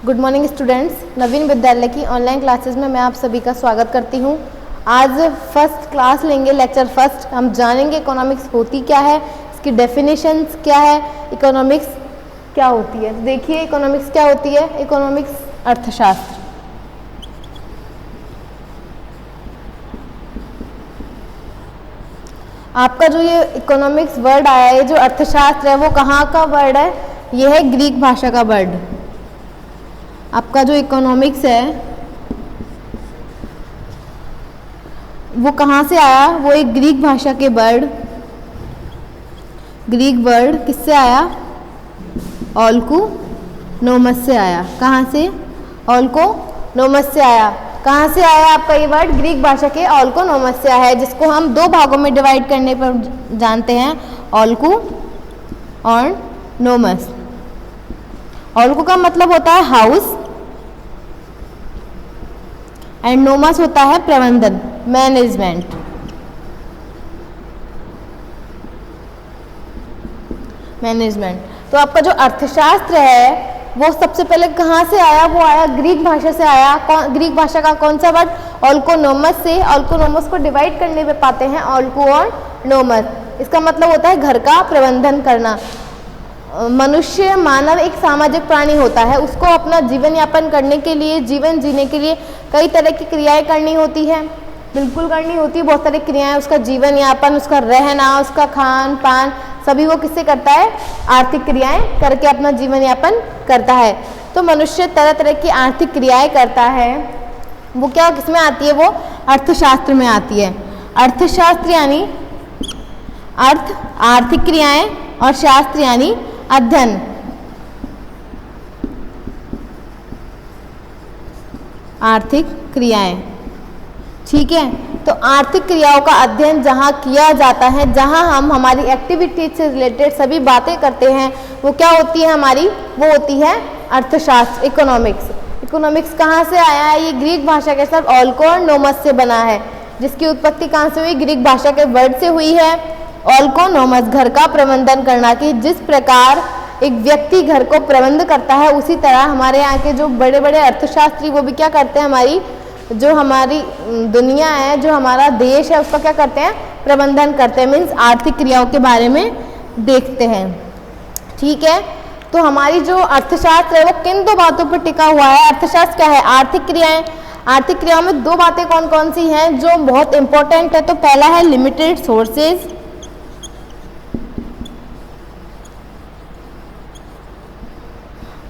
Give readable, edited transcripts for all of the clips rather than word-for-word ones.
Good morning students, नवीन विद्यालय की online classes में मैं आप सभी का स्वागत करती हूँ। आज फर्स्ट क्लास लेंगे, लेक्चर फर्स्ट। हम जानेंगे इकोनॉमिक्स होती क्या है, इसकी डेफिनेशंस क्या है, इकोनॉमिक्स क्या होती है। तो देखिए इकोनॉमिक्स क्या होती है। इकोनॉमिक्स अर्थशास्त्र। आपका जो ये इकोनॉमिक्स वर्ड आया है, जो अर्थशास्त्र है, वो कहाँ का वर्ड है? ये है ग्रीक भाषा का वर्ड। आपका जो इकोनॉमिक्स है वो कहाँ से आया? वो एक ग्रीक भाषा के वर्ड, ग्रीक वर्ड किससे आया? ओल्कुनोमस से आया। कहाँ से? ओल्कुनोमस से आया। कहाँ से आया आपका ये वर्ड? ग्रीक भाषा के ओल्कुनोमस से आया है, जिसको हम दो भागों में डिवाइड करने पर जानते हैं, ओल्कु और नोमस। ओल्कु का मतलब होता है हाउस एंड नोमस होता है प्रबंधन, मैनेजमेंट। तो आपका जो अर्थशास्त्र है वो सबसे पहले कहाँ से आया? वो आया ग्रीक भाषा से आया। ग्रीक भाषा का कौन सा वर्ड? ओल्कुनोमस से। ओल्कुनोमस को डिवाइड करने पे पाते हैं ओल्कु और नोमस। इसका मतलब होता है घर का प्रबंधन करना। मनुष्य, मानव एक सामाजिक प्राणी होता है। उसको अपना जीवन यापन करने के लिए, जीवन जीने के लिए कई तरह की क्रियाएं करनी होती है। बिल्कुल करनी होती है, बहुत सारी क्रियाएं। उसका जीवन यापन, उसका रहना, उसका खान पान, सभी वो किससे करता है? आर्थिक क्रियाएं करके अपना जीवन यापन करता है। तो मनुष्य तरह तरह की आर्थिक क्रियाएं करता है। वो क्या किसमें आती है? वो अर्थशास्त्र में आती है। अर्थशास्त्र यानी अर्थ, आर्थिक क्रियाएं, और शास्त्र यानी अध्ययन। आर्थिक क्रियाएं, ठीक है। तो आर्थिक क्रियाओं का अध्ययन जहाँ किया जाता है, जहाँ हम हमारी एक्टिविटीज से रिलेटेड सभी बातें करते हैं, वो क्या होती है हमारी? वो होती है अर्थशास्त्र, इकोनॉमिक्स। इकोनॉमिक्स कहाँ से आया है? ये ग्रीक भाषा के साथ ओल्को और नोमस से बना है, जिसकी उत्पत्ति कहाँ से हुई? ग्रीक भाषा के वर्ड से हुई है। ओल्कोनोमस, घर का प्रबंधन करना। कि जिस प्रकार एक व्यक्ति घर को प्रबंध करता है, उसी तरह हमारे यहाँ के जो बड़े बड़े अर्थशास्त्री वो भी क्या करते हैं? हमारी दुनिया है, जो हमारा देश है, उसका क्या करते हैं? प्रबंधन करते हैं। मीन्स आर्थिक क्रियाओं के बारे में देखते हैं, ठीक है। तो हमारी जो अर्थशास्त्र है वो किन दो बातों पर टिका हुआ है? अर्थशास्त्र क्या है? आर्थिक क्रियाएं। आर्थिक क्रियाओं में दो बातें कौन कौन सी हैं जो बहुत इंपॉर्टेंट है? तो पहला है लिमिटेड सोर्सेज,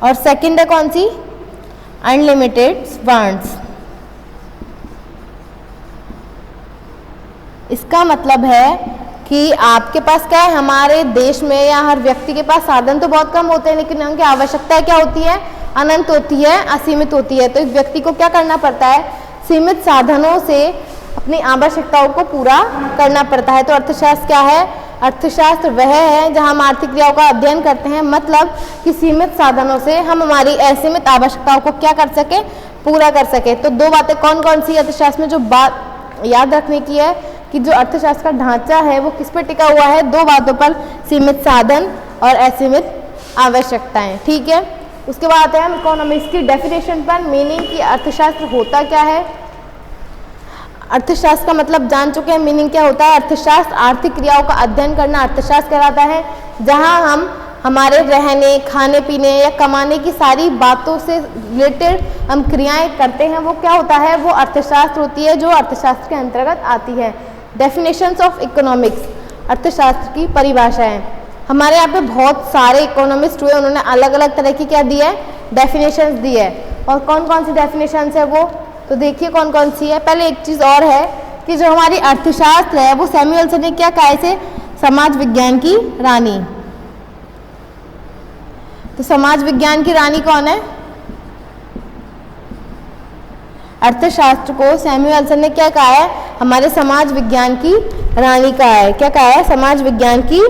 और सेकंड है कौन सी? Unlimited funds. इसका मतलब है कि आपके पास क्या है? हमारे देश में या हर व्यक्ति के पास साधन तो बहुत कम होते हैं, लेकिन उनकी आवश्यकता क्या होती है? अनंत होती है, असीमित होती है। तो एक व्यक्ति को क्या करना पड़ता है? सीमित साधनों से अपनी आवश्यकताओं को पूरा करना पड़ता है। तो अर्थशास्त्र क्या है? अर्थशास्त्र वह है जहां हम आर्थिक क्रियाओं का अध्ययन करते हैं, मतलब कि सीमित साधनों से हम हमारी असीमित आवश्यकताओं को क्या कर सके? पूरा कर सके। तो दो बातें कौन कौन सी अर्थशास्त्र में जो बात याद रखने की है कि जो अर्थशास्त्र का ढांचा है वो किस पर टिका हुआ है? दो बातों पर, सीमित साधन और असीमित आवश्यकताएं, ठीक है। उसके बाद आते हैं हम इकोनॉमिक्स की डेफिनेशन पर, मीनिंग की अर्थशास्त्र होता क्या है। अर्थशास्त्र का मतलब जान चुके हैं, मीनिंग क्या होता है। अर्थशास्त्र आर्थिक क्रियाओं का अध्ययन करना अर्थशास्त्र कहलाता है, जहां हम हमारे रहने, खाने पीने या कमाने की सारी बातों से रिलेटेड हम क्रियाएं करते हैं, वो क्या होता है? वो अर्थशास्त्र होती है, जो अर्थशास्त्र के अंतर्गत आती है। डेफिनेशंस ऑफ इकोनॉमिक्स, अर्थशास्त्र की परिभाषाएं। हमारे यहाँ पे बहुत सारे इकोनॉमिस्ट हुए, उन्होंने अलग अलग तरह की क्या दी है? डेफिनेशंस दी है। और कौन कौन सी डेफिनेशंस है वो? तो देखिए कौन कौन सी है। पहले एक चीज़ और है कि जो हमारी अर्थशास्त्र है वो सैमुअलसन ने क्या कहा इसे? समाज विज्ञान की रानी। तो समाज विज्ञान की रानी कौन है? अर्थशास्त्र को सैमुअलसन ने क्या कहा है? हमारे समाज विज्ञान की रानी कहा है। क्या कहा है? समाज विज्ञान की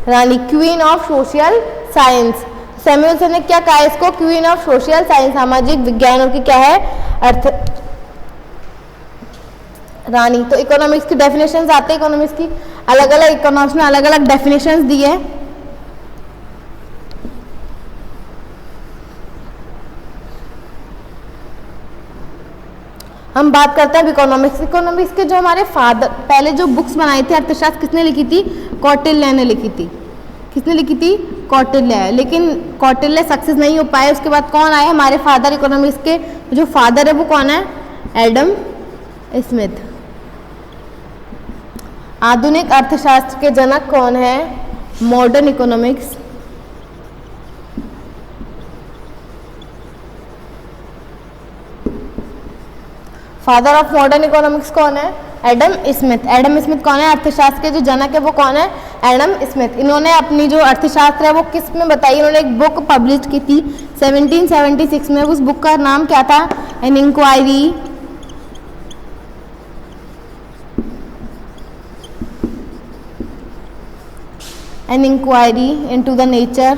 रानी, queen of social science. Samuelson ने क्या कहा इसको? क्वीन ऑफ सोशल साइंस, सामाजिक विज्ञानों की क्या है? अर्थ रानी। तो इकोनॉमिक्स की डेफिनेशंस आते हैं, इकोनॉमिक्स की अलग अलग, इकोनॉमिक्स में अलग अलग डेफिनेशंस दी है। हम बात करते हैं इकोनॉमिक्स। इकोनॉमिक्स के जो हमारे फादर, पहले जो बुक्स बनाई थी अर्थशास्त्र किसने लिखी थी? कौटिल्य ने लिखी थी। किसने लिखी थी? कौटिल्य। लेकिन कौटिल्य सक्सेस नहीं हो पाए। उसके बाद कौन आए हमारे फादर इकोनॉमिक्स के? जो फादर है वो कौन है? Adam Smith. आधुनिक अर्थशास्त्र के जनक कौन है? Modern economics. Father of modern economics कौन है? Adam Smith. एडम स्मिथ कौन है? अर्थशास्त्र के जो जनक है वो कौन है? Adam Smith. इन्होंने अपनी जो अर्थशास्त्र है वो किस में बताई? इन्होंने एक बुक पब्लिश की थी 1776 में। उस बुक का नाम क्या था? An inquiry into the nature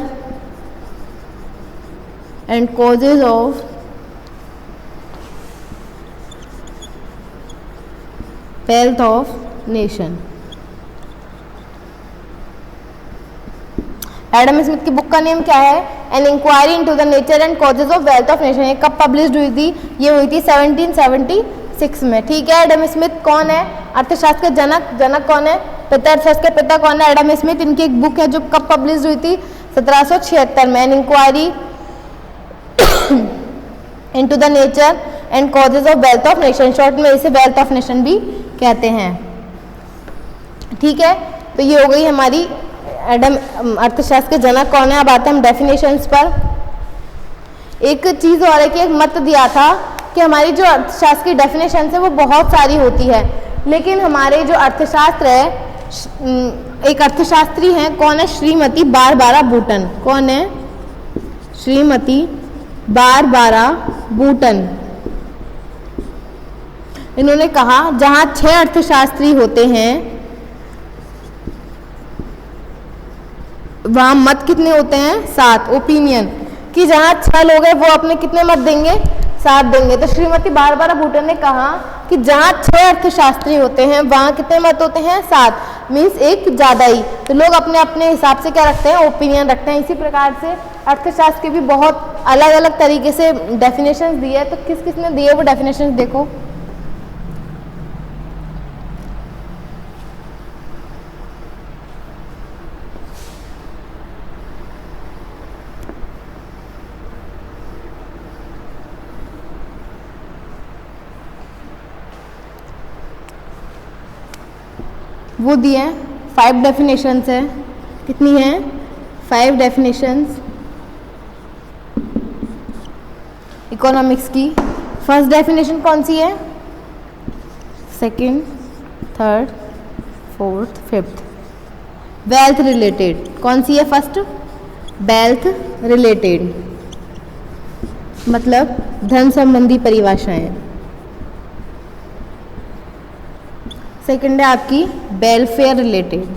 and causes of wealth of nation। Adam Smith की बुक का नेम क्या है? An inquiry into the nature and causes of wealth of nation. ये कब पब्लिश हुई थी? ये हुई थी 1776 में। ठीक है। एडम स्मिथ कौन है? अर्थशास्त्र के जनक। जनक कौन है? पिता। अर्थशास्त्र के पिता कौन है? Adam Smith. इनकी एक बुक है जो कब पब्लिश हुई थी? 1776 में। An inquiry into the nature and causes of wealth of nation. Short में इसे वेल्थ ऑफ नेशन भी कहते हैं। ठीक है। तो ये हो गई हमारी एडम अर्थशास्त्र के जनक कौन है। अब आते हैं हम डेफिनेशंस पर। एक चीज और है कि एक मत दिया था कि हमारी जो अर्थशास्त्र की डेफिनेशंस है वो बहुत सारी होती है, लेकिन हमारे जो अर्थशास्त्र है, एक अर्थशास्त्री हैं, कौन है? श्रीमती बारबारा बूटन। कौन है? श्रीमती बारबारा बूटन। इन्होंने कहा जहां 6 अर्थशास्त्री होते हैं वहां मत कितने होते हैं? 7। ओपिनियन कि जहां 6 लोग हैं वो अपने कितने मत देंगे? 7 देंगे। तो श्रीमती बारबारा बूटन ने कहा कि जहां 6 अर्थशास्त्री होते हैं वहां कितने मत होते हैं? 7। मीन्स एक ज्यादा ही। तो लोग अपने अपने हिसाब से क्या रखते हैं? ओपिनियन रखते हैं। इसी प्रकार से अर्थशास्त्र के भी बहुत अलग अलग तरीके से डेफिनेशंस दिए है। तो किस किस ने दिए वो डेफिनेशंस देखो। वो दिए हैं 5 डेफिनेशंस है। कितनी हैं? 5 डेफिनेशंस इकोनॉमिक्स की। फर्स्ट डेफिनेशन कौन सी है? Second, third, fourth, fifth. Wealth related कौन सी है? फर्स्ट वेल्थ रिलेटेड मतलब धन संबंधी परिभाषाएं। सेकंड है आपकी वेलफेयर रिलेटेड।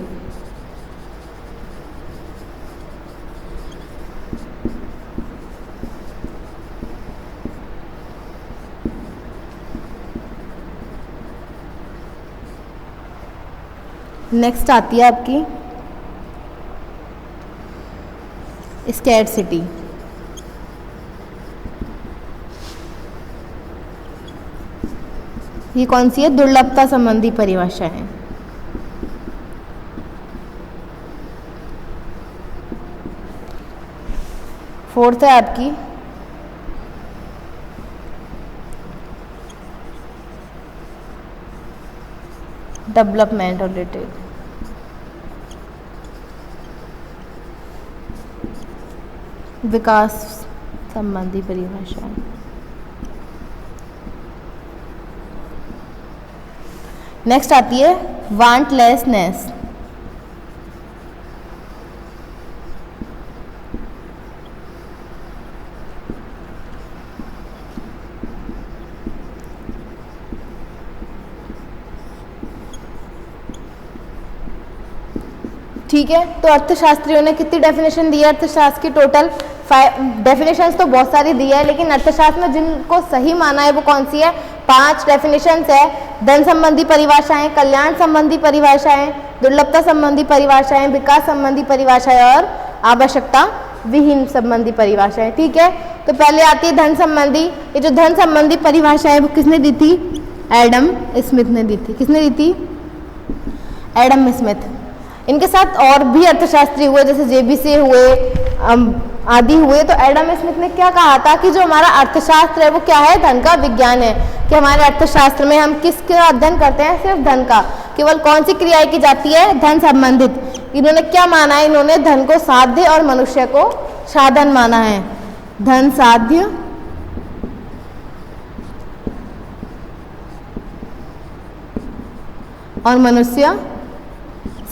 नेक्स्ट आती है आपकी स्कैर्सिटी। ये कौन सी है? दुर्लभता संबंधी परिभाषा है। फोर्थ है आपकी डेवलपमेंट रिलेटेड। विकास संबंधी परिभाषाएं। नेक्स्ट आती है वांटलेसनेस। ठीक है। तो अर्थशास्त्रियों ने कितनी डेफिनेशन दी है अर्थशास्त्र की? टोटल 5 डेफिनेशंस तो बहुत सारी दी है, लेकिन अर्थशास्त्र में जिनको सही माना है वो कौन सी है? 5 डेफिनेशंस है। धन संबंधी परिभाषाएं, कल्याण संबंधी परिभाषाएं, दुर्लभता संबंधी परिभाषाएं, विकास संबंधी परिभाषाएं और आवश्यकता विहीन संबंधी परिभाषाएं। ठीक है। तो पहले आती है धन संबंधी। ये जो धन संबंधी परिभाषा है वो किसने दी थी? एडम स्मिथ ने दी थी। किसने दी थी? Adam Smith. इनके साथ और भी अर्थशास्त्री हुए, जैसे जेबीसी हुए, आदि हुए। तो एडम स्मिथ ने क्या कहा था कि जो हमारा अर्थशास्त्र है वो क्या है? धन का विज्ञान है। कि हमारे अर्थशास्त्र में हम किसका अध्ययन करते हैं? सिर्फ धन का। केवल कौन सी क्रियाएं की जाती है? धन संबंधित। इन्होंने क्या माना है? इन्होंने धन को साध्य और मनुष्य को साधन माना है। धन साध्य और मनुष्य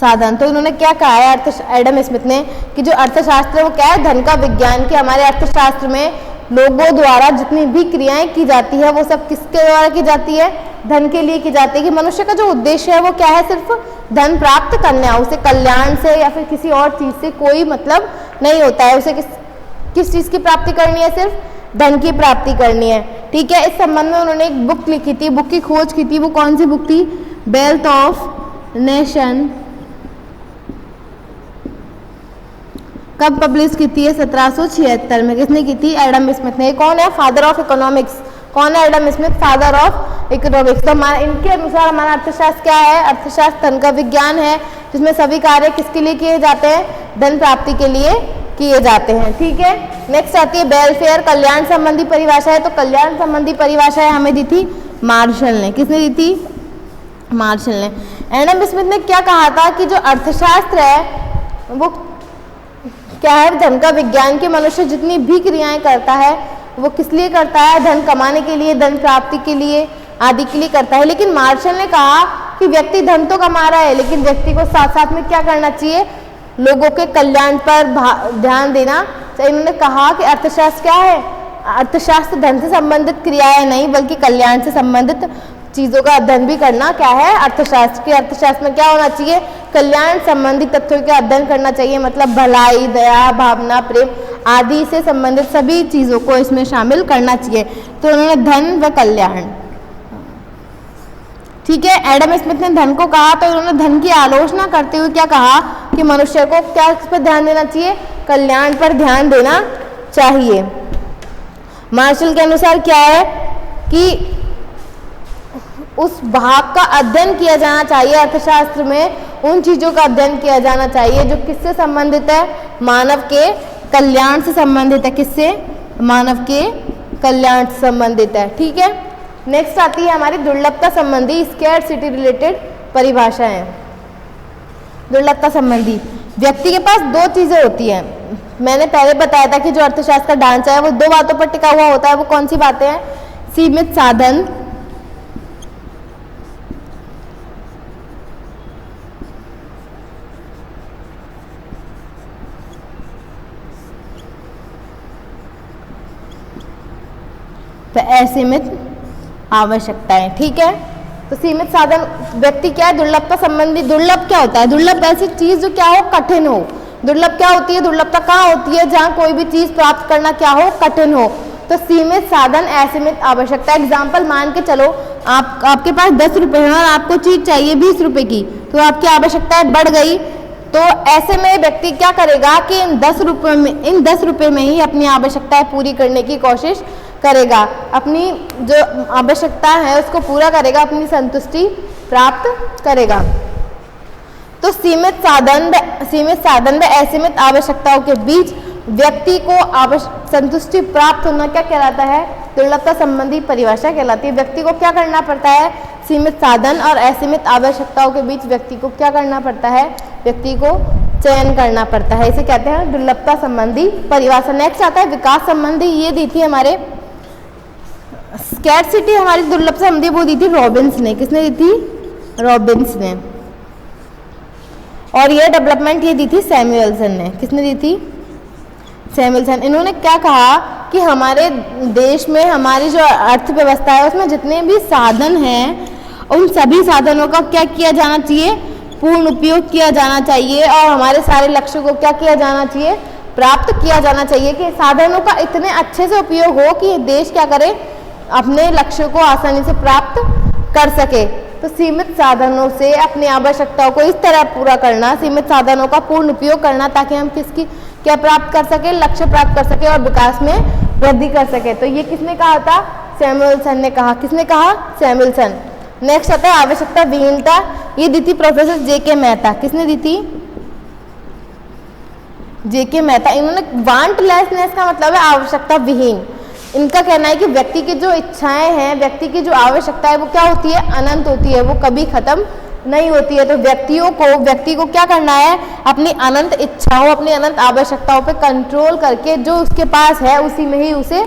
साधन। तो इन्होंने क्या कहा है एडम स्मिथ ने कि जो अर्थशास्त्र है वो क्या है? धन का विज्ञान। कि हमारे अर्थशास्त्र में लोगों द्वारा जितनी भी क्रियाएं की जाती है वो सब किसके द्वारा की जाती है? धन के लिए की जाती है। कि मनुष्य का जो उद्देश्य है वो क्या है? सिर्फ धन प्राप्त करना। उसे कल्याण से या फिर किसी और चीज से कोई मतलब नहीं होता है। उसे किस चीज की प्राप्ति करनी है? सिर्फ धन की प्राप्ति करनी है। ठीक है। इस संबंध में उन्होंने एक बुक लिखी थी, बुक की खोज की थी। वो कौन सी बुक थी? Wealth of nation. कब पब्लिश की थी? 1776 में। किसने की थी? एडम स्मिथ ने। कौन है? Father of economics. कौन है Adam Smith? Father of economics. तो इनके अनुसार हमारा अर्थशास्त्र क्या है? अर्थशास्त्र धन का विज्ञान है, जिसमें सभी कार्य किसके लिए किए जाते हैं? धन प्राप्ति के लिए किए जाते हैं। ठीक है। नेक्स्ट आती है वेलफेयर, कल्याण संबंधी परिभाषा है। तो कल्याण संबंधी परिभाषा हमें दी थी मार्शल ने। किसने दी थी? मार्शल ने। एडम स्मिथ ने क्या कहा था कि जो अर्थशास्त्र है वो क्या है? धन का विज्ञान। के मनुष्य जितनी भी क्रियाएं करता है वो किस लिए करता है? धन कमाने के लिए, धन प्राप्ति के लिए आदि के लिए करता है। लेकिन मार्शल ने कहा कि व्यक्ति धन तो कमा रहा है, लेकिन व्यक्ति को साथ साथ में क्या करना चाहिए? लोगों के कल्याण पर ध्यान देना चाहिए। इन्होंने कहा कि अर्थशास्त्र क्या है? अर्थशास्त्र धन से संबंधित क्रियाएं नहीं बल्कि कल्याण से संबंधित चीजों का अध्ययन भी करना क्या है? अर्थशास्त्र। के अर्थशास्त्र में क्या होना चाहिए? कल्याण संबंधी तथ्यों का अध्ययन करना चाहिए। मतलब भलाई, दया, भावना, प्रेम आदि से संबंधित सभी चीजों को इसमें शामिल करना चाहिए। तो उन्होंने धन व कल्याण। ठीक है। एडम स्मिथ ने धन को कहा तो उन्होंने धन की आलोचना करते हुए क्या कहा कि मनुष्य को क्या इस पर ध्यान देना चाहिए? कल्याण पर ध्यान देना चाहिए। मार्शल के अनुसार क्या है कि उस भाग का अध्ययन किया जाना चाहिए अर्थशास्त्र में, उन चीजों का अध्ययन किया जाना चाहिए जो किससे संबंधित है? मानव के कल्याण से संबंधित है। किससे? मानव के कल्याण से संबंधित है। ठीक है। नेक्स्ट आती है हमारी दुर्लभता संबंधी, स्कैर्सिटी रिलेटेड परिभाषा है। दुर्लभता संबंधी व्यक्ति के पास दो चीजें होती हैं। मैंने पहले बताया था कि जो अर्थशास्त्र का ढांचा है वो दो बातों पर टिका हुआ होता है। वो कौन सी बातें हैं? सीमित साधन तो असीमित आवश्यकताएं। ठीक है। तो सीमित साधन व्यक्ति क्या है? दुर्लभता संबंधी। दुर्लभ क्या होता है? दुर्लभ ऐसी चीज जो क्या हो? कठिन हो। दुर्लभ क्या होती है? दुर्लभता कहाँ होती है? जहाँ कोई भी चीज प्राप्त करना क्या हो? कठिन हो। तो सीमित साधन, असीमित आवश्यकता। एग्जाम्पल मान के चलो, आपके पास 10 रुपए है और आपको चीज चाहिए 20 रुपए की, तो आपकी आवश्यकताएं बढ़ गई। तो ऐसे में व्यक्ति क्या करेगा कि इन 10 रुपए में ही अपनी आवश्यकताएं पूरी करने की कोशिश करेगा। अपनी जो आवश्यकता है उसको पूरा करेगा, अपनी संतुष्टि प्राप्त करेगा। तो सीमित साधन व असीमित आवश्यकताओं के बीच व्यक्ति को संतुष्टि प्राप्त होना क्या कहलाता है? दुर्लभता संबंधी परिभाषा कहलाती है। व्यक्ति को क्या करना पड़ता है? सीमित साधन और असीमित आवश्यकताओं के बीच व्यक्ति को क्या करना पड़ता है? व्यक्ति को चयन करना पड़ता है। इसे कहते हैं दुर्लभता संबंधी परिभाषा। नेक्स्ट आता है विकास संबंधी। ये दी थी हमारे स्कैर्सिटी, हमारी दुर्लभता संबंधी वो दी थी रॉबिन्स ने। किसने दी थी? रॉबिन्स ने। और ये डेवलपमेंट ये दी थी सैमुएल्सन ने। किसने दी थी? सैमुएल्सन। इन्होंने क्या कहा कि हमारे देश में हमारी जो अर्थव्यवस्था है उसमें जितने भी साधन हैं उन सभी साधनों का क्या किया जाना चाहिए? पूर्ण उपयोग किया जाना चाहिए। और हमारे सारे लक्ष्यों को क्या किया जाना चाहिए? प्राप्त किया जाना चाहिए। कि साधनों का इतने अच्छे से उपयोग हो कि देश क्या करे? अपने लक्ष्यों को आसानी से प्राप्त कर सके। तो सीमित साधनों से अपनी आवश्यकताओं को इस तरह पूरा करना, सीमित साधनों का पूर्ण उपयोग करना ताकि हम किसकी क्या प्राप्त कर सके? लक्ष्य प्राप्त कर सके और विकास में वृद्धि कर सके। तो ये किसने कहा था? सैमुएल्सन ने कहा। किसने कहा? सैमुएल्सन। नेक्स्ट आता है आवश्यकता विहीनता। ये दी थी प्रोफेसर जे.के. मेहता। किसने दी थी? जे.के. मेहता। इन्होंने वांटलेसनेस का मतलब है आवश्यकता विहीन। इनका कहना है कि व्यक्ति की जो इच्छाएं हैं, व्यक्ति की जो आवश्यकता है वो क्या होती है? अनंत होती है, वो कभी खत्म नहीं होती है। तो व्यक्ति को क्या करना है? अपनी अनंत इच्छाओं, अपनी अनंत आवश्यकताओं पे कंट्रोल करके जो उसके पास है उसी में ही उसे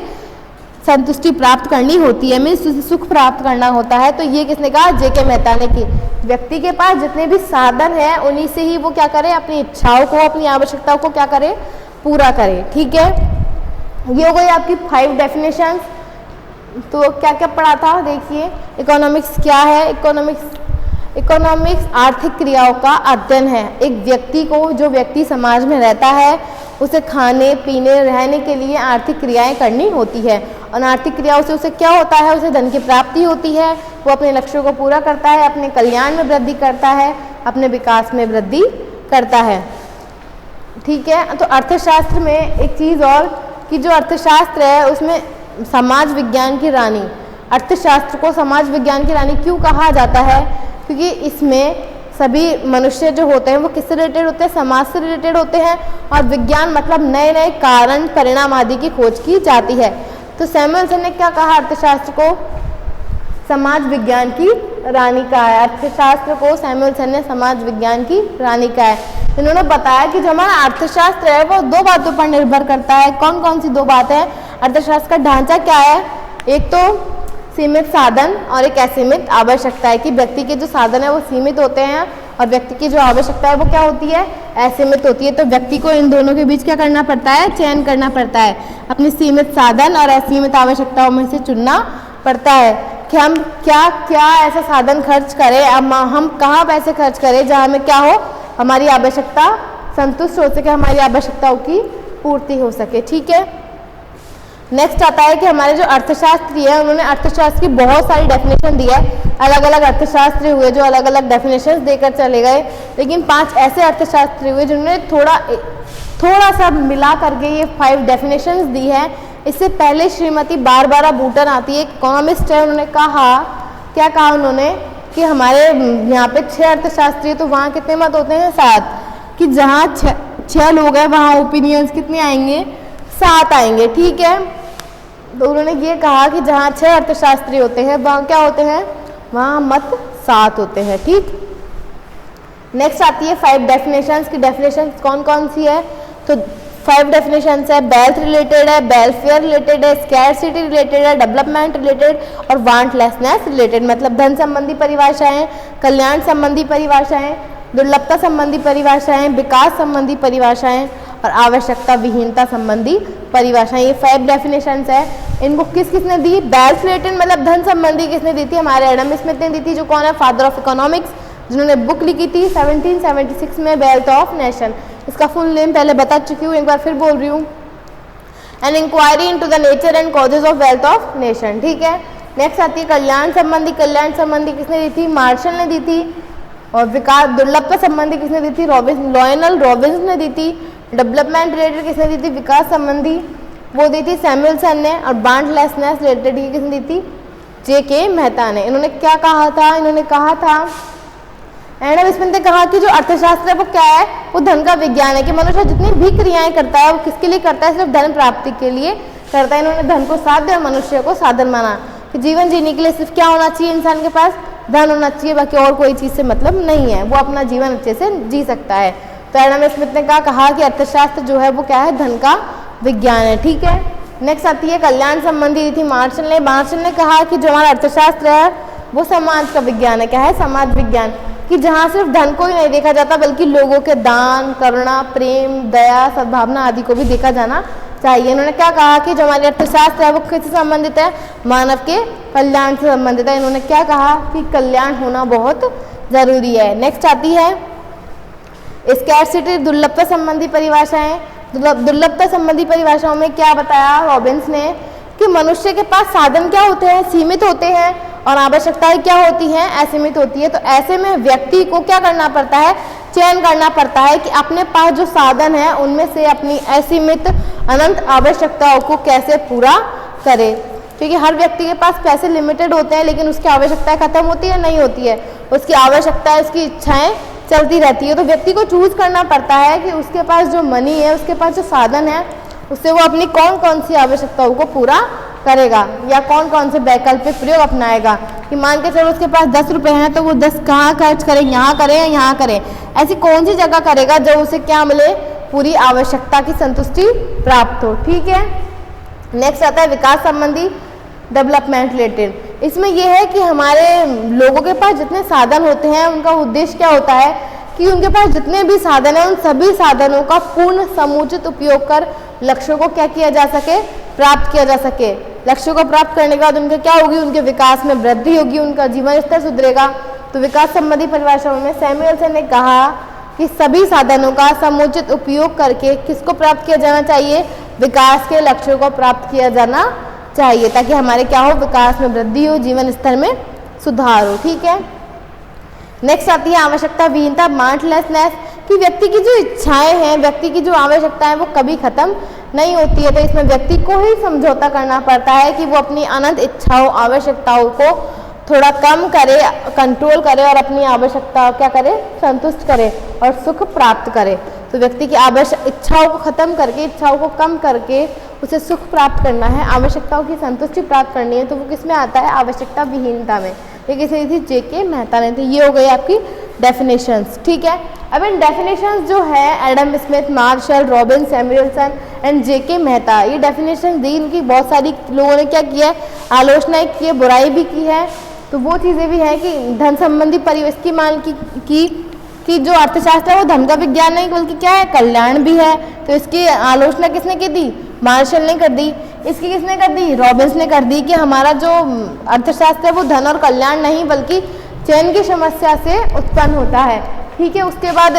संतुष्टि प्राप्त करनी होती है, मीन्स सुख प्राप्त करना होता है। तो ये किसने कहा? जे.के. मेहता ने की। व्यक्ति के पास जितने भी साधन है उन्हीं से ही वो क्या करे? अपनी इच्छाओं को, अपनी आवश्यकताओं को क्या करे? पूरा करे। ठीक है, ये हो गई आपकी 5 डेफिनेशंस। तो क्या क्या पढ़ा था देखिए। इकोनॉमिक्स क्या है? इकोनॉमिक्स आर्थिक क्रियाओं का अध्ययन है। एक व्यक्ति को, जो व्यक्ति समाज में रहता है, उसे खाने पीने रहने के लिए आर्थिक क्रियाएं करनी होती है और आर्थिक क्रियाओं से उसे क्या होता है? उसे धन की प्राप्ति होती है, वो अपने लक्ष्यों को पूरा करता है, अपने कल्याण में वृद्धि करता है, अपने विकास में वृद्धि करता है। ठीक है, तो अर्थशास्त्र में एक चीज़ और कि जो अर्थशास्त्र है उसमें समाज विज्ञान की रानी, अर्थशास्त्र को समाज विज्ञान की रानी क्यों कहा जाता है? क्योंकि इसमें सभी मनुष्य जो होते हैं वो किससे रिलेटेड होते हैं? समाज से रिलेटेड होते हैं। और विज्ञान मतलब नए नए कारण परिणाम आदि की खोज की जाती है। तो सैमुअलसन ने क्या कहा? अर्थशास्त्र को समाज विज्ञान की रानी कहा है। अर्थशास्त्र को सैमुअलसन ने समाज विज्ञान की रानी कहा है। इन्होंने बताया कि जो हमारा अर्थशास्त्र है वो 2 बातों पर निर्भर करता है। कौन कौन सी 2 बातें हैं? अर्थशास्त्र का ढांचा क्या है? एक तो सीमित साधन और एक असीमित आवश्यकता है कि व्यक्ति के जो साधन है वो सीमित होते हैं और व्यक्ति की जो आवश्यकता है वो क्या होती है? असीमित होती है। तो व्यक्ति को इन दोनों के बीच क्या करना पड़ता है? चयन करना पड़ता है। अपनी सीमित साधन और असीमित आवश्यकताओं में से चुनना पड़ता है कि हम क्या क्या ऐसा साधन खर्च करें, हम कहाँ पैसे खर्च करें जहाँ हमें क्या हो? हमारी आवश्यकता संतुष्ट हो सके, हमारी आवश्यकताओं की पूर्ति हो सके। ठीक है, नेक्स्ट आता है कि हमारे जो अर्थशास्त्री है उन्होंने अर्थशास्त्र की बहुत सारी डेफिनेशन दी है। अलग अलग अर्थशास्त्री हुए जो अलग अलग डेफिनेशन देकर चले गए, लेकिन 5 ऐसे अर्थशास्त्री हुए जिन्होंने थोड़ा सा मिला करके ये 5 डेफिनेशंस दी है। इससे पहले श्रीमती बारबारा बूटन आती है, इकोनॉमिस्ट है। उन्होंने कहा, क्या कहा उन्होंने कि हमारे यहाँ पे 6 अर्थशास्त्री है तो वहाँ कितने मत होते हैं? 7। कि जहाँ 6 लोग हैं वहाँ ओपिनियंस कितने आएंगे? 7 आएंगे। ठीक है, तो उन्होंने ये कहा कि जहाँ 6 अर्थशास्त्री होते हैं वहाँ क्या होते हैं? वहाँ मत 7 होते हैं। ठीक, नेक्स्ट आती है 5 डेफिनेशंस की। डेफिनेशंस कौन कौन सी है? तो 5 डेफिनेशंस है। वेल्थ रिलेटेड है, वेलफेयर रिलेटेड है, स्कैरसिटी रिलेटेड है, डेवलपमेंट रिलेटेड और वांटलेसनेस रिलेटेड। मतलब धन संबंधी परिभाषाएं, कल्याण संबंधी परिभाषाएं, दुर्लभता संबंधी परिभाषाएं, विकास संबंधी परिभाषाएं और आवश्यकता विहीनता संबंधी परिभाषाएं। ये 5 डेफिनेशंस है। इनको किसने दी? वेल्थ रिलेटेड मतलब धन संबंधी किसने दी थी? हमारे एडम स्मिथ ने दी थी, जो कौन है? फादर ऑफ इकोनॉमिक्स, जिन्होंने बुक लिखी थी 1776 में, वेल्थ ऑफ नेशन। इसका फुल नेम पहले बता चुकी हूँ, एक बार फिर बोल रही हूँ, an inquiry into the nature and causes of wealth of nation. ठीक है, नेक्स्ट आती है कल्याण संबंधी। कल्याण संबंधी किसने दी थी? मार्शल ने दी थी। और विकास दुर्लभता संबंधी किसने दी थी? लॉयनल रॉबिन्स ने दी थी। डेवलपमेंट रिलेटेड किसने दी थी? विकास संबंधी वो दी थी सैमुअलसन ने। और वांटलेसनेस रिलेटेड ये किसने दी थी? जे.के. मेहता ने। इन्होंने क्या कहा था? इन्होंने कहा था, एडम स्मिथ ने कहा कि जो अर्थशास्त्र है वो क्या है? वो धन का विज्ञान है कि मनुष्य जितनी भी क्रियाएं करता है वो किसके लिए करता है? सिर्फ धन प्राप्ति के लिए करता है। इन्होंने धन को साध्य और मनुष्य को साधन माना कि जीवन जीने के लिए सिर्फ क्या होना चाहिए? इंसान के पास धन होना चाहिए, बाकी और कोई चीज़ से मतलब नहीं है, वो अपना जीवन अच्छे से जी सकता है। तो एडम स्मिथ ने कहा कि अर्थशास्त्र जो है वो क्या है? धन का विज्ञान है। ठीक है, नेक्स्ट आती है कल्याण संबंधी दी थी मार्शल ने। मार्शल ने कहा कि जो हमारा अर्थशास्त्र है वो समाज का विज्ञान है। क्या है? समाज विज्ञान, कि जहाँ सिर्फ धन को ही नहीं देखा जाता बल्कि लोगों के दान, करुणा, प्रेम, दया, सद्भावना आदि को भी देखा जाना चाहिए। इन्होंने क्या कहा कि जो हमारे अर्थशास्त्र है वो किससे संबंधित है? मानव के कल्याण से संबंधित है। इन्होंने क्या कहा कि कल्याण होना बहुत जरूरी है। नेक्स्ट आती है स्कैरसिटी, दुर्लभता संबंधी परिभाषाएं। दुर्लभता संबंधी परिभाषाओं में क्या बताया रॉबिन्स ने कि मनुष्य के पास साधन क्या होते हैं? सीमित होते हैं और आवश्यकताएं क्या होती हैं? असीमित होती है। तो ऐसे में व्यक्ति को क्या करना पड़ता है? चयन करना पड़ता है कि अपने पास जो साधन है उनमें से अपनी असीमित अनंत आवश्यकताओं को कैसे पूरा करे। क्योंकि हर व्यक्ति के पास पैसे लिमिटेड होते हैं, लेकिन उसकी आवश्यकताएं खत्म होती है नहीं होती है, उसकी आवश्यकताएं उसकी इच्छाएं चलती रहती है। तो व्यक्ति को चूज करना पड़ता है कि उसके पास जो मनी है, उसके पास जो साधन है, उससे वो अपनी कौन कौन सी आवश्यकताओं को पूरा करेगा या कौन कौन से वैकल्पिक प्रयोग अपनाएगा। कि मान के चलो उसके पास 10 रुपये हैं, तो वो 10 कहाँ खर्च करें, यहाँ करें या यहाँ करें, ऐसी कौन सी जगह करेगा जो उसे क्या मिले, पूरी आवश्यकता की संतुष्टि प्राप्त हो। ठीक है, नेक्स्ट आता है विकास संबंधी, डेवलपमेंट रिलेटेड। इसमें यह है कि हमारे लोगों के पास जितने साधन होते हैं, उनका उद्देश्य क्या होता है कि उनके पास जितने भी साधन हैं, उन सभी साधनों का पूर्ण समुचित उपयोग कर लक्ष्यों को क्या किया जा सके, प्राप्त किया जा सके। लक्ष्यों को प्राप्त करने के बाद उनके क्या होगी, उनके विकास में वृद्धि होगी, उनका जीवन स्तर सुधरेगा। तो विकास संबंधी परिभाषाओं में सैमुअल्सन ने कहा कि सभी साधनों का समुचित उपयोग करके किसको प्राप्त किया जाना चाहिए, विकास के लक्ष्यों को प्राप्त किया जाना चाहिए, ताकि हमारे क्या हो, विकास में वृद्धि हो, जीवन स्तर में सुधार हो। ठीक है, नेक्स्ट आती है आवश्यकता विहीनता, वांटलेसनेस, कि व्यक्ति की जो इच्छाएं हैं, व्यक्ति की जो आवश्यकता है, वो कभी खत्म नहीं होती है। तो इसमें व्यक्ति को ही समझौता करना पड़ता है कि वो अपनी अनंत इच्छाओं आवश्यकताओं को थोड़ा कम करे, कंट्रोल करे और अपनी आवश्यकता क्या करे, संतुष्ट करे और सुख प्राप्त करे। तो व्यक्ति की इच्छाओं को खत्म करके, इच्छाओं को कम करके उसे सुख प्राप्त करना है, आवश्यकताओं की संतुष्टि प्राप्त करनी है, तो वो किस में आता है, आवश्यकता विहीनता में। ये किसी थी J.K. मेहता ने थी। ये हो गई आपकी डेफिनेशंस। ठीक है, अब इन डेफिनेशंस जो है Adam Smith, Marshall, Robin, Samuelson and J.K. Mehta, ये डेफिनेशन दी, इनकी बहुत सारी लोगों ने क्या किया है, आलोचनाएं की है, बुराई भी की है। तो वो चीज़ें भी हैं कि धन संबंधी परिवेश की मान की जो अर्थशास्त्र है वो धन का विज्ञान नहीं बल्कि क्या है, कल्याण भी है। तो इसकी आलोचना किसने की थी, मार्शल ने कर दी। इसकी किसने कर दी, रॉबिन्स ने कर दी, कि हमारा जो अर्थशास्त्र है वो धन और कल्याण नहीं बल्कि चयन की समस्या से उत्पन्न होता है। ठीक है, उसके बाद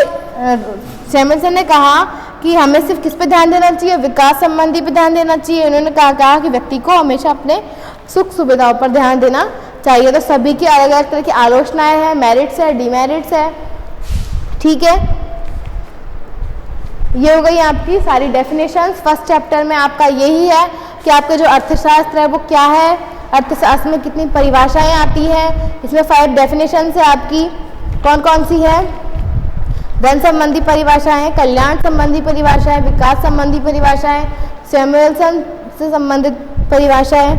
सैमुअल्सन ने कहा कि हमें सिर्फ किस पे ध्यान देना चाहिए, विकास संबंधी पे ध्यान देना चाहिए। उन्होंने कहा कि व्यक्ति को हमेशा अपने सुख सुविधाओं पर ध्यान देना चाहिए। तो सभी की अलग अलग तरह की आलोचनाएं हैं, मेरिट्स है, डिमेरिट्स है। ठीक है, ये हो गई आपकी सारी डेफिनेशंस। फर्स्ट चैप्टर में आपका यही है कि आपका जो अर्थशास्त्र है वो क्या है, अर्थशास्त्र में कितनी परिभाषाएं आती हैं। इसमें 5 डेफिनेशंस है आपकी, कौन कौन सी है, धन संबंधी परिभाषाएं, कल्याण संबंधी परिभाषाएं, विकास संबंधी परिभाषाएं, सैमुअल्सन से संबंधित परिभाषाएं।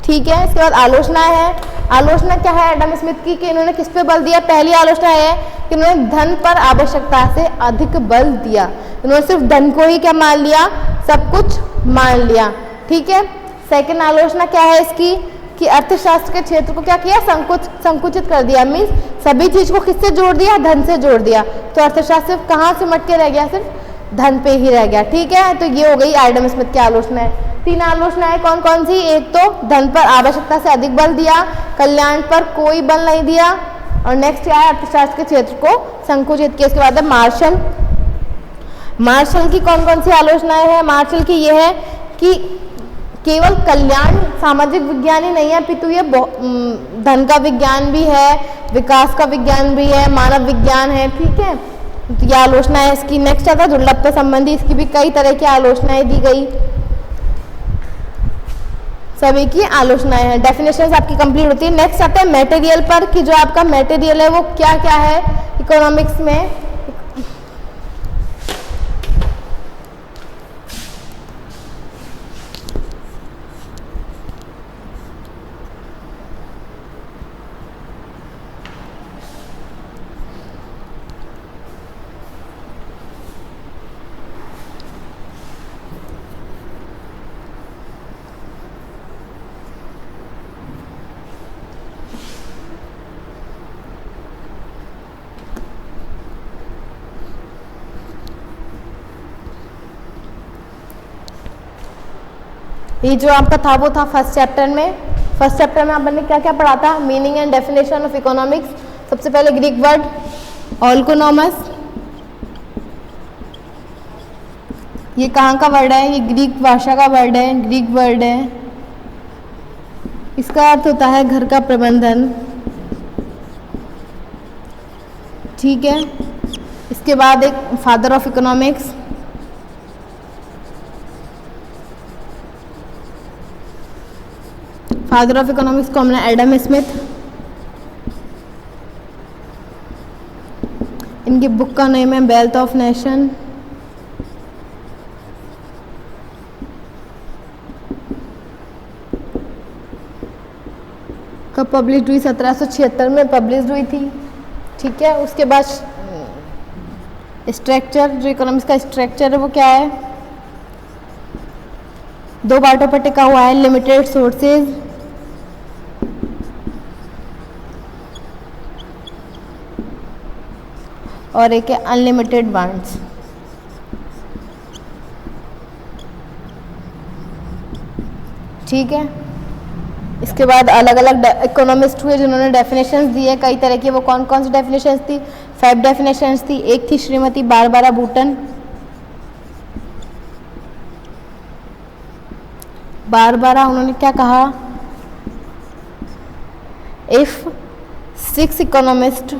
ठीक है, इसके बाद आलोचना है। आलोचना क्या है एडम स्मिथ की, कि इन्होंने किस पे बल दिया, पहली आलोचना है कि इन्होंने धन पर आवश्यकता से अधिक बल दिया। इन्होंने सिर्फ धन को ही क्या मान लिया, सब कुछ मान लिया। ठीक है, सेकंड आलोचना क्या है इसकी, कि अर्थशास्त्र के क्षेत्र को क्या किया, संकुचित कर दिया। मीन्स सभी चीज को किससे जोड़ दिया, धन से जोड़ दिया। तो अर्थशास्त्र कहाँ से मट के रह गया, सिर्फ धन पे ही रह गया। ठीक है, तो ये हो गई एडम स्मिथ की आलोचना है। 3 आलोचनाएं कौन कौन सी, एक तो धन पर आवश्यकता से अधिक बल दिया, कल्याण पर कोई बल नहीं दिया, और नेक्स्ट क्या है, अर्थशास्त्र के क्षेत्र को संकुचित किया। उसके बाद है मार्शल की कौन कौन सी आलोचनाएं हैं। मार्शल की यह है कि केवल कल्याण सामाजिक विज्ञान ही नहीं है अपितु ये धन का विज्ञान भी है, विकास का विज्ञान भी है, मानव विज्ञान है। ठीक है, तो ये आलोचना है इसकी। नेक्स्ट आता है दुर्लभता संबंधी, इसकी भी कई तरह की आलोचनाएं दी गई, सभी की आलोचनाएं हैं। डेफिनेशंस आपकी कंप्लीट होती है। नेक्स्ट आता है मटेरियल पर, कि जो आपका मटेरियल है वो क्या क्या है इकोनॉमिक्स में। ये जो आपका था वो था फर्स्ट चैप्टर में। फर्स्ट चैप्टर में आपने क्या क्या पढ़ा था, meaning and definition of economics. सबसे पहले ग्रीक वर्ड ऑल्कोनॉमस, ये कहाँ का वर्ड है, ये ग्रीक भाषा का वर्ड है, ग्रीक वर्ड है। इसका अर्थ होता है घर का प्रबंधन। ठीक है, इसके बाद एक father of economics, father of economics को हमने एडम स्मिथ, इनकी बुक का नेम है वेल्थ ऑफ नेशन। कब पब्लिश हुई? 1776 में पब्लिश हुई थी। ठीक है, उसके बाद स्ट्रक्चर, जो इकोनॉमिक्स का स्ट्रक्चर है वो क्या है? दो पार्टों पर टिका हुआ है, लिमिटेड सोर्सेज और एक है अनलिमिटेड वांट्स। ठीक है, इसके बाद अलग अलग इकोनॉमिस्ट हुए जिन्होंने डेफिनेशंस दी है कई तरह की। वो कौन कौन सी डेफिनेशंस थी? 5 डेफिनेशंस थी। एक थी श्रीमती बारबारा बूटन। बारबारा, उन्होंने क्या कहा? इफ 6 इकोनॉमिस्ट,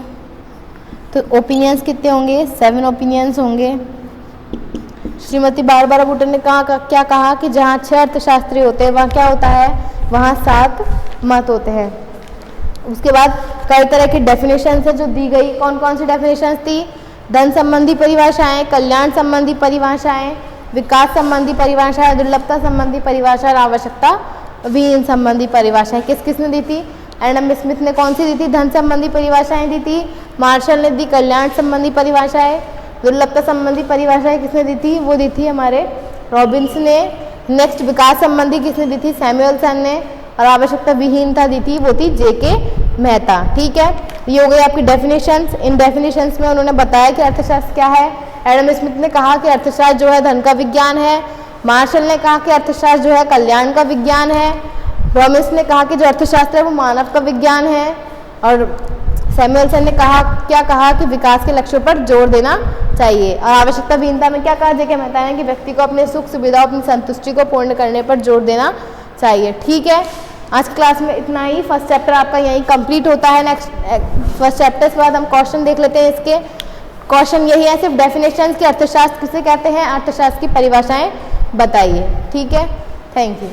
तो ओपिनियंस कितने होंगे? 7 ओपिनियंस होंगे। श्रीमती बारबारा बूटन ने क्या कहा कि जहाँ 6 अर्थशास्त्री होते हैं वहाँ क्या होता है? वहाँ 7 मत होते हैं। उसके बाद कई तरह की डेफिनेशन है जो दी गई। कौन कौन सी डेफिनेशन थी? धन संबंधी परिभाषाएं, कल्याण संबंधी परिभाषाएं, विकास संबंधी परिभाषाएं, दुर्लभता संबंधी परिभाषा और आवश्यकता विहीन संबंधी परिभाषाएं। किस किसने दी थी? एडम स्मिथ ने कौन सी दी थी? धन संबंधी परिभाषाएं दी थी। मार्शल ने दी कल्याण संबंधी परिभाषाएं। दुर्लभता संबंधी परिभाषाएं किसने दी थी? वो दी थी हमारे रॉबिन्स ने। नेक्स्ट विकास संबंधी किसने दी थी? सैमुअलसन ने। और आवश्यकता विहीनता दी थी, वो थी जेके मेहता। ठीक है, ये हो गई आपकी डेफिनेशंस। इन डेफिनेशंस में उन्होंने बताया कि अर्थशास्त्र क्या है। एडम स्मिथ ने कहा कि अर्थशास्त्र जो है धन का विज्ञान है। मार्शल ने कहा कि अर्थशास्त्र जो है कल्याण का विज्ञान है। रॉबिन्स ने कहा कि जो अर्थशास्त्र है वो मानव का विज्ञान है। और सैमुअलसन ने क्या कहा कि विकास के लक्ष्यों पर जोर देना चाहिए। और आवश्यकता विहीनता में क्या कहा? जेके मेहता ने कि व्यक्ति को अपने सुख सुविधा, अपनी संतुष्टि को पूर्ण करने पर जोर देना चाहिए। ठीक है, आज क्लास में इतना ही। फर्स्ट चैप्टर आपका यहीं कंप्लीट होता है। नेक्स्ट फर्स्ट चैप्टर के बाद हम क्वेश्चन देख लेते हैं। इसके क्वेश्चन यही है, सिर्फ डेफिनेशंस की अर्थशास्त्र किसे कहते हैं, अर्थशास्त्र की परिभाषाएं बताइए। ठीक है, थैंक यू।